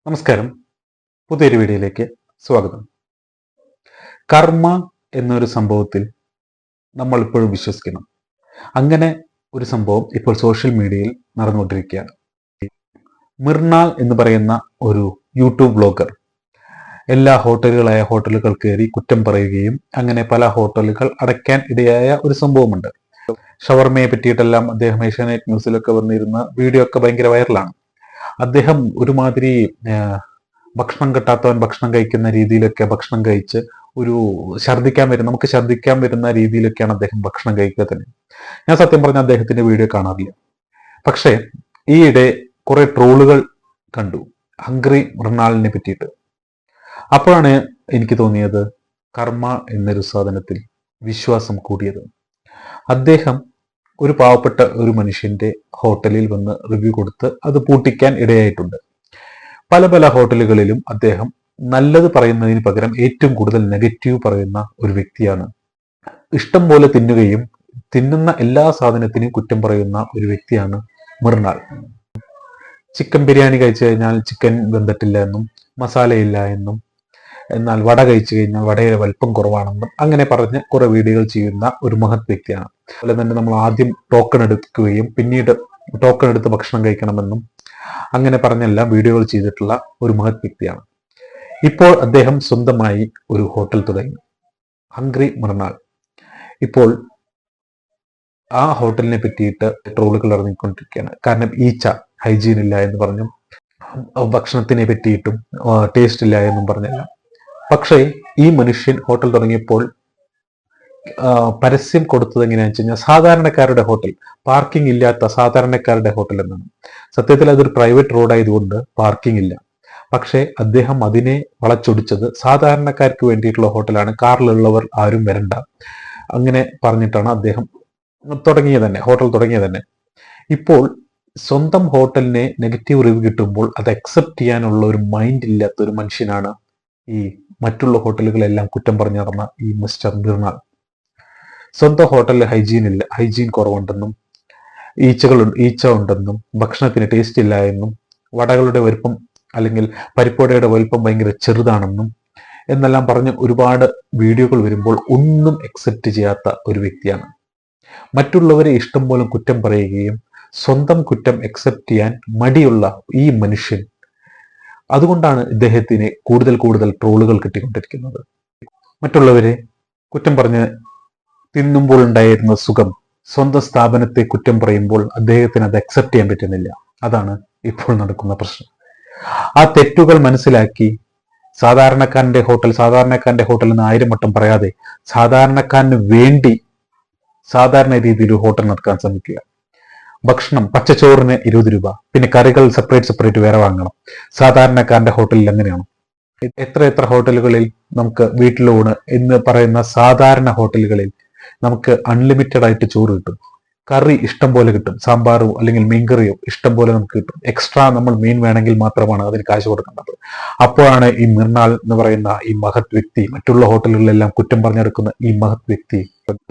നമസ്കാരം. പുതിയൊരു വീഡിയോയിലേക്ക് സ്വാഗതം. കർമ്മ എന്നൊരു സംഭവത്തിൽ നമ്മൾ ഇപ്പോഴും വിശ്വസിക്കണം. അങ്ങനെ ഒരു സംഭവം ഇപ്പോൾ സോഷ്യൽ മീഡിയയിൽ നടന്നുകൊണ്ടിരിക്കുകയാണ്. മിർണാൾ എന്ന് പറയുന്ന ഒരു യൂട്യൂബ് ബ്ലോഗർ എല്ലാ ഹോട്ടലുകൾ കയറി കുറ്റം പറയുകയും അങ്ങനെ പല ഹോട്ടലുകൾ അടയ്ക്കാൻ ഇടയായ ഒരു സംഭവമുണ്ട്. ഷവർമയെ പറ്റിയിട്ടെല്ലാം അദ്ദേഹം ഏഷ്യാനെറ്റ് ന്യൂസിലൊക്കെ വന്നിരുന്ന വീഡിയോ ഒക്കെ ഭയങ്കര വൈറലാണ്. അദ്ദേഹം ഒരുമാതിരി ഭക്ഷണം കിട്ടാത്തവൻ ഭക്ഷണം കഴിക്കുന്ന രീതിയിലൊക്കെ ഭക്ഷണം കഴിച്ച് ഒരു നമുക്ക് ഛർദ്ദിക്കാൻ വരുന്ന രീതിയിലൊക്കെയാണ് അദ്ദേഹം ഭക്ഷണം കഴിക്കുക തന്നെ. ഞാൻ സത്യം പറഞ്ഞ അദ്ദേഹത്തിന്റെ വീഡിയോ കാണാറില്ല. പക്ഷേ ഈയിടെ കുറെ ട്രോളുകൾ കണ്ടു ഹംഗ്രി മൃണാളിനെ പറ്റിയിട്ട്. അപ്പോഴാണ് എനിക്ക് തോന്നിയത് കർമ്മ എന്നൊരു സാധനത്തിൽ വിശ്വാസം കൂടിയത്. അദ്ദേഹം ഒരു പാവപ്പെട്ട ഒരു മനുഷ്യന്റെ ഹോട്ടലിൽ വന്ന് റിവ്യൂ കൊടുത്ത് അത് പൂട്ടിക്കാൻ ഇടയായിട്ടുണ്ട്. പല പല ഹോട്ടലുകളിലും അദ്ദേഹം നല്ലത് പറയുന്നതിന് പകരം ഏറ്റവും കൂടുതൽ നെഗറ്റീവ് പറയുന്ന ഒരു വ്യക്തിയാണ്. ഇഷ്ടം പോലെ തിന്നുകയും തിന്നുന്ന എല്ലാ സാധനത്തിനും കുറ്റം പറയുന്ന ഒരു വ്യക്തിയാണ് മൃണാൾ. ചിക്കൻ ബിരിയാണി കഴിച്ചു കഴിഞ്ഞാൽ ചിക്കൻ വെന്തിട്ടില്ല എന്നും മസാലയില്ല എന്നും, എന്നാൽ വട കഴിച്ചു കഴിഞ്ഞാൽ വടയുടെ വലിപ്പം കുറവാണെന്നും അങ്ങനെ പറഞ്ഞ് കുറെ വീഡിയോകൾ ചെയ്യുന്ന ഒരു മഹത് വ്യക്തിയാണ്. അതുപോലെ തന്നെ നമ്മൾ ആദ്യം ടോക്കൺ എടുക്കുകയും പിന്നീട് ടോക്കൺ എടുത്ത് ഭക്ഷണം കഴിക്കണമെന്നും അങ്ങനെ പറഞ്ഞെല്ലാം വീഡിയോകൾ ചെയ്തിട്ടുള്ള ഒരു മഹത് വ്യക്തിയാണ്. ഇപ്പോൾ അദ്ദേഹം സ്വന്തമായി ഒരു ഹോട്ടൽ തുടങ്ങി, ഹംഗ്രി മൃണാൾ. ഇപ്പോൾ ആ ഹോട്ടലിനെ പറ്റിയിട്ട് ട്രോളുകൾ ഇറങ്ങിക്കൊണ്ടിരിക്കുകയാണ്. കാരണം ഹൈജീൻ ഇല്ല എന്ന് പറഞ്ഞും ഭക്ഷണത്തിനെ പറ്റിയിട്ടും ടേസ്റ്റ് ഇല്ല എന്നും പറഞ്ഞെല്ലാം. പക്ഷേ ഈ മനുഷ്യൻ ഹോട്ടൽ തുടങ്ങിയപ്പോൾ പരസ്യം കൊടുത്തത് എങ്ങനെയാണെന്ന് വെച്ച് കഴിഞ്ഞാൽ സാധാരണക്കാരുടെ ഹോട്ടൽ, പാർക്കിംഗ് ഇല്ലാത്ത സാധാരണക്കാരുടെ ഹോട്ടൽ എന്നാണ്. സത്യത്തിൽ അതൊരു പ്രൈവറ്റ് റോഡായതുകൊണ്ട് പാർക്കിംഗ് ഇല്ല. പക്ഷേ അദ്ദേഹം അതിനെ വളച്ചൊടിച്ചത് സാധാരണക്കാർക്ക് വേണ്ടിയിട്ടുള്ള ഹോട്ടലാണ്, കാറിലുള്ളവർ ആരും വരണ്ട അങ്ങനെ പറഞ്ഞിട്ടാണ് അദ്ദേഹം ഹോട്ടൽ തുടങ്ങിയത് തന്നെ. ഇപ്പോൾ സ്വന്തം ഹോട്ടലിനെ നെഗറ്റീവ് റിവ്യൂ കിട്ടുമ്പോൾ അത് അക്സെപ്റ്റ് ചെയ്യാനുള്ള ഒരു മൈൻഡ് ഇല്ലാത്ത ഒരു മനുഷ്യനാണ് ഈ മറ്റുള്ള ഹോട്ടലുകളെല്ലാം കുറ്റം പറഞ്ഞു നടന്ന ഈ മിസ്റ്റർ മൃണാൾ. സ്വന്തം ഹോട്ടലിൽ ഹൈജീൻ കുറവുണ്ടെന്നും ഈച്ച ഉണ്ടെന്നും ഭക്ഷണത്തിന് ടേസ്റ്റ് ഇല്ല എന്നും വടകളുടെ വലുപ്പം അല്ലെങ്കിൽ പരിപ്പുവടയുടെ വലുപ്പം ഭയങ്കര ചെറുതാണെന്നും എന്നെല്ലാം പറഞ്ഞ് ഒരുപാട് വീഡിയോകൾ വരുമ്പോൾ ഒന്നും അക്സെപ്റ്റ് ചെയ്യാത്ത ഒരു വ്യക്തിയാണ്. മറ്റുള്ളവരെ ഇഷ്ടം പോലെ കുറ്റം പറയുകയും സ്വന്തം കുറ്റം അക്സെപ്റ്റ് ചെയ്യാൻ മടിയുള്ള ഈ മനുഷ്യൻ, അതുകൊണ്ടാണ് ഇദ്ദേഹത്തിന് കൂടുതൽ ട്രോളുകൾ കിട്ടിക്കൊണ്ടിരിക്കുന്നത്. മറ്റുള്ളവരെ കുറ്റം പറഞ്ഞ് തിന്നുമ്പോൾ ഉണ്ടായിരുന്ന സുഖം സ്വന്തം സ്ഥാപനത്തെ കുറ്റം പറയുമ്പോൾ അദ്ദേഹത്തിന് അത് അക്സെപ്റ്റ് ചെയ്യാൻ പറ്റുന്നില്ല. അതാണ് ഇപ്പോൾ നടക്കുന്ന പ്രശ്നം. ആ തെറ്റുകൾ മനസ്സിലാക്കി സാധാരണക്കാരന്റെ ഹോട്ടൽ എന്ന് 1000 വട്ടം പറയാതെ സാധാരണക്കാരന് വേണ്ടി സാധാരണ രീതിയിൽ ഒരു ഹോട്ടൽ നടക്കാൻ ശ്രമിക്കുക. ഭക്ഷണം പച്ചച്ചോറിന് 20 രൂപ, പിന്നെ കറികൾ സെപ്പറേറ്റ് വേറെ വാങ്ങണം. സാധാരണക്കാരന്റെ ഹോട്ടലിൽ എങ്ങനെയാണ്? എത്ര ഹോട്ടലുകളിൽ നമുക്ക് വീട്ടിലൂണ് എന്ന് പറയുന്ന സാധാരണ ഹോട്ടലുകളിൽ നമുക്ക് അൺലിമിറ്റഡ് ആയിട്ട് ചോറ് കിട്ടും, കറി ഇഷ്ടം പോലെ കിട്ടും, സാമ്പാറോ അല്ലെങ്കിൽ മീൻകറിയോ ഇഷ്ടം പോലെ നമുക്ക് കിട്ടും. എക്സ്ട്രാ നമ്മൾ മീൻ വേണമെങ്കിൽ മാത്രമാണ് അതിന് കാശ് കൊടുക്കേണ്ടത്. അപ്പോഴാണ് ഈ മൃണാൾ എന്ന് പറയുന്ന ഈ മഹത് വ്യക്തി, മറ്റുള്ള ഹോട്ടലുകളിലെല്ലാം കുറ്റം പറഞ്ഞെടുക്കുന്ന ഈ മഹത് വ്യക്തി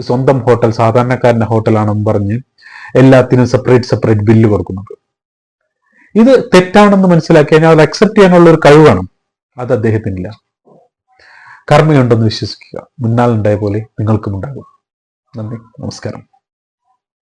സ്വന്തം ഹോട്ടൽ സാധാരണക്കാരന്റെ ഹോട്ടലാണെന്ന് പറഞ്ഞ് എല്ലാത്തിനും സെപ്പറേറ്റ് ബില്ല് കൊടുക്കുന്നത്. ഇത് തെറ്റാണെന്ന് മനസ്സിലാക്കി കഴിഞ്ഞാൽ അത് അക്സെപ്റ്റ് ചെയ്യാനുള്ള ഒരു കഴിവ് വേണം. അത് അദ്ദേഹത്തിനില്ല. കർമ്മയുണ്ടെന്ന് വിശ്വസിക്കുക. മൃണാൾ ഉണ്ടായ പോലെ നിങ്ങൾക്കും ഉണ്ടാകും. നന്ദി, നമസ്കാരം.